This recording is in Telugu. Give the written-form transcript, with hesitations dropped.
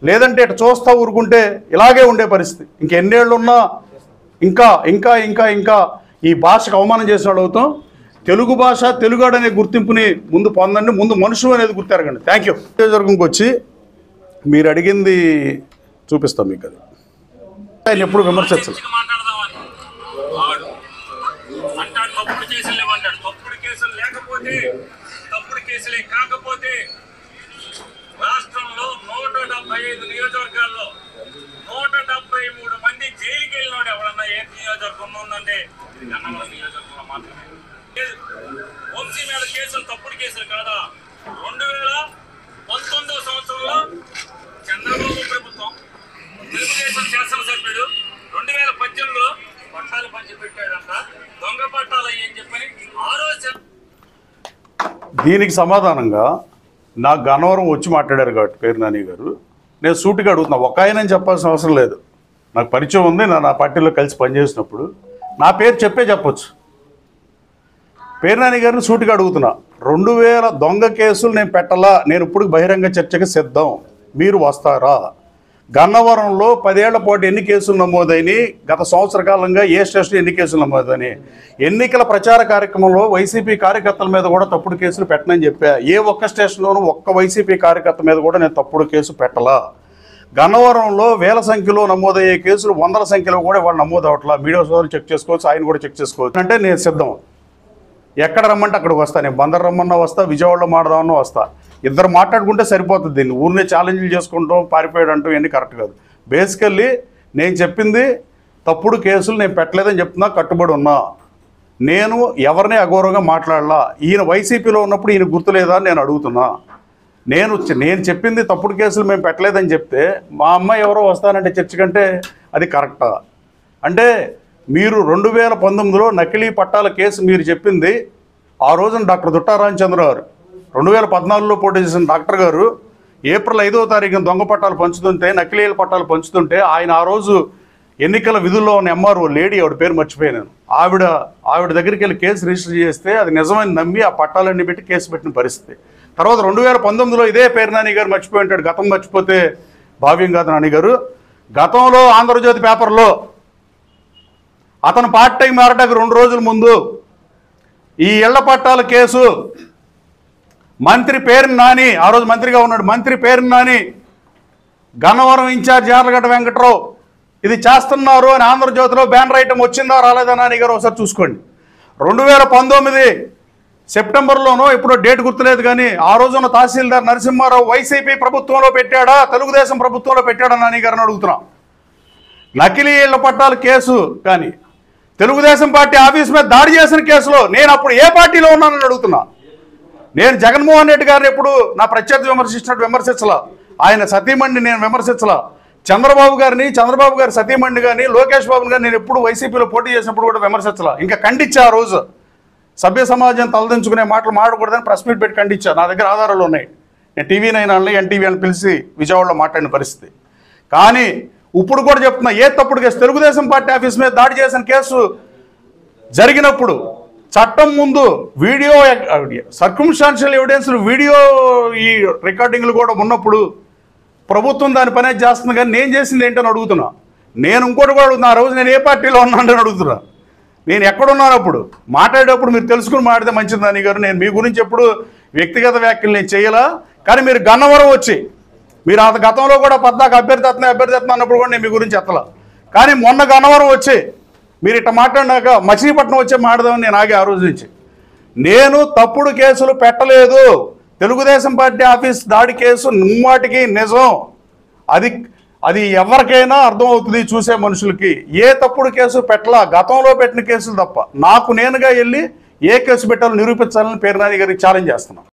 లేదంటే ఇటు చూస్తా ఊరుకుంటే ఇలాగే ఉండే పరిస్థితి. ఇంకెన్నేళ్ళున్నా ఇంకా ఇంకా ఇంకా ఇంకా ఈ భాషకు అవమానం చేసిన వాళ్ళు అవుతాం. తెలుగు భాష, తెలుగాడు అనే గుర్తింపుని ముందు పొందండి, ముందు మనుషులు అనేది గుర్తెరగండి. Thank you. నియోజకవర్గంకి వచ్చి మీరు అడిగింది చూపిస్తాం మీకు. అది ఆయన ఎప్పుడు విమర్శించాలి. రాష్ట్రంలో 175 నియోజకవర్గాల్లో 173 మంది జైలుకి వెళ్ళినాడు. ఎవరన్నా ఏ నియోజకవర్గం ఉందంటే గన్నవరం నియోజకవర్గంలో మాత్రమే. వంశీ మీద కేసులు తప్పుడు కేసులు కాదా? 2019 సంవత్సరంలో చంద్రబాబు ప్రభుత్వం తెలుగుదేశం శాసనసభ్యుడు 2018లో పట్టాలు పంచిపెట్టాడంట. దొంగ పట్టాలు అయ్యని చెప్పని ఆ రోజు. దీనికి సమాధానంగా నాకు గన్నవరం వచ్చి మాట్లాడారు కాబట్టి పేరు నాని గారు, నేను సూటిగా అడుగుతున్నా. ఒక ఆయనని చెప్పాల్సిన అవసరం లేదు, నాకు పరిచయం ఉంది. నా పార్టీలో కలిసి పనిచేసినప్పుడు నా పేరు చెప్పొచ్చు. పేరు నాని గారిని సూటిగా అడుగుతున్నా. 2000 దొంగ కేసులు నేను పెట్టాలా, నేను ఇప్పుడు బహిరంగ చర్చకి సిద్ధం, మీరు వస్తారా? గన్నవరంలో 10 ఏళ్ల పాటు ఎన్ని కేసులు నమోదైనాయి, గత సంవత్సర కాలంగా ఏ స్టేషన్లో ఎన్ని కేసులు నమోదైనాయి, ఎన్నికల ప్రచార కార్యక్రమంలో వైసీపీ కార్యకర్తల మీద కూడా తప్పుడు కేసులు పెట్టనని చెప్పా. ఏ ఒక్క స్టేషన్లోనూ ఒక్క వైసీపీ కార్యకర్త మీద కూడా నేను తప్పుడు కేసు పెట్టలా. గన్నవరంలో వేల సంఖ్యలో నమోదయ్యే కేసులు 100ల సంఖ్యలో కూడా వాళ్ళు నమోదు అవట్లా. మీడియా సోదరులు చెక్ చేసుకోవచ్చు, ఆయన కూడా చెక్ చేసుకోవచ్చు. అంటే నేను సిద్ధం, ఎక్కడ రమ్మంటే అక్కడికి వస్తా. నేను బందర్ రమ్మన్నా వస్తా, విజయవాడలో మాట్లాడదామన్నా వస్తా. ఇద్దరు మాట్లాడుకుంటే సరిపోతుంది. దీన్ని ఊరినే ఛాలెంజ్లు చేసుకుంటాం, పారిపోయాడు అంటూ ఇవన్నీ కరెక్ట్ కాదు. బేసికల్లీ నేను చెప్పింది తప్పుడు కేసులు నేను పెట్టలేదని చెప్తున్నా, కట్టుబడి ఉన్నా. నేను ఎవరిని అగౌరవంగా మాట్లాడలా. ఈయన వైసీపీలో ఉన్నప్పుడు ఈయన గుర్తులేదా అని నేను అడుగుతున్నా. నేను చెప్పింది తప్పుడు కేసులు మేము పెట్టలేదని చెప్తే మా అమ్మాయి ఎవరో వస్తానంటే చర్చ కంటే అది కరెక్టా? అంటే మీరు 2019లో నకిలీ పట్టాల కేసు మీరు చెప్పింది, ఆ రోజున డాక్టర్ దుట్టా రామచంద్ర గారు 2014లో పోటీ చేసిన డాక్టర్ గారు ఏప్రిల్ 5వ తారీఖున దొంగ పట్టాలు పంచుతుంటే, నకిలీల పట్టాలు పంచుతుంటే ఆయన ఆ రోజు ఎన్నికల విధుల్లో ఉన్న ఎంఆర్ఓ లేడీ, ఆవిడ పేరు మర్చిపోయాను, ఆవిడ దగ్గరికి వెళ్ళి కేసు రిజిస్టర్ చేస్తే అది నిజమని నమ్మి ఆ పట్టాలన్నీ పెట్టి కేసు పెట్టిన పరిస్థితి. తర్వాత 2019లో ఇదే పేరు నాని గారు మర్చిపోయి ఉంటాడు. గతం మర్చిపోతే భావ్యం కాదు నాని గారు. గతంలో ఆంధ్రజ్యోతి పేపర్లో అతను పార్ట్ టైం మారటానికి 2 రోజుల ముందు ఈ ఇళ్ల పట్టాల కేసు మంత్రి పేరు నాని, ఆ రోజు మంత్రిగా ఉన్నాడు, మంత్రి పేరు నాని గన్నవరం ఇన్ఛార్జ్ యార్లగడ్డ వెంకట్రావు ఇది చేస్తున్నారు అని ఆంధ్రజ్యోతిలో బ్యానర్ ఐటమ్ వచ్చిందా రాలేదా నాని గారు ఒకసారి చూసుకోండి. 2019 సెప్టెంబర్లోనో ఇప్పుడు డేట్ గుర్తులేదు కానీ ఆ రోజున తహసీల్దార్ నరసింహారావు వైసీపీ ప్రభుత్వంలో పెట్టాడా, తెలుగుదేశం ప్రభుత్వంలో పెట్టాడా నాని గారిని అడుగుతున్నాం. నకిలీ ఇళ్ల పట్టాల కేసు కానీ తెలుగుదేశం పార్టీ ఆఫీస్ మీద దాడి చేసిన కేసులో నేను అప్పుడు ఏ పార్టీలో ఉన్నానని అడుగుతున్నా. నేను జగన్మోహన్ రెడ్డి గారిని ఎప్పుడు నా ప్రత్యర్థి విమర్శించినట్టు విమర్శించలా, ఆయన సతీమణిని నేను విమర్శించలా. చంద్రబాబు గారి సతీమణిని కానీ లోకేష్ బాబుని కానీ నేను ఎప్పుడు వైసీపీలో పోటీ చేసినప్పుడు కూడా విమర్శించలా. ఇంకా ఖండించా. ఆ రోజు సభ్య సమాజం తలదించుకునే మాటలు మాట్లాడకూడదని ప్రెస్ మీట్ పెట్టి ఖండించా. నా దగ్గర ఆధారాలు ఉన్నాయి. నేను TV9 అని NTV అని పిలిచి విజయవాడలో మాట్లాడిన పరిస్థితి. కానీ ఇప్పుడు కూడా చెప్తున్నా, ఏ తప్పుడు కేసు తెలుగుదేశం పార్టీ ఆఫీస్ మీద దాడి చేసిన కేసు జరిగినప్పుడు చట్టం ముందు వీడియో సర్కమ్స్టాన్షియల్ ఎవిడెన్స్లు వీడియో ఈ రికార్డింగ్లు కూడా ఉన్నప్పుడు ప్రభుత్వం దాని పని చేస్తుంది. కానీ నేను చేసింది ఏంటని అడుగుతున్నా. నేను ఇంకోటి కూడా అడుగుతున్నా, ఆ రోజు నేను ఏ పార్టీలో ఉన్నానని అడుగుతున్నా. నేను ఎక్కడున్నాను అప్పుడు మాట్లాడేటప్పుడు మీరు తెలుసుకుని మాట్లాడితే మంచిది నాని గారు. నేను మీ గురించి ఎప్పుడు వ్యక్తిగత వ్యాఖ్యలు నేను చేయాలా. కానీ మీరు గన్నవరం వచ్చి మీరు అంత గతంలో కూడా పద్దాక అభ్యర్థి అన్నప్పుడు కూడా నేను మీ గురించి ఎత్తలా. కానీ మొన్న గన్నవరం వచ్చి మీరు ఇట్లా మాట్లాడినాక మచిలీపట్నం వచ్చే మాట్లాడదామని నేను ఆగి. ఆ రోజు నుంచి నేను తప్పుడు కేసులు పెట్టలేదు. తెలుగుదేశం పార్టీ ఆఫీస్ దాడి కేసు ముమ్మాటికి నిజం. అది ఎవరికైనా అర్థమవుతుంది చూసే మనుషులకి. ఏ తప్పుడు కేసు పెట్టలా, గతంలో పెట్టిన కేసులు తప్ప. నాకు నేనుగా వెళ్ళి ఏ కేసు పెట్టాలో నిరూపించాలని పేరు నాని గారికి ఛాలెంజ్ చేస్తున్నాను.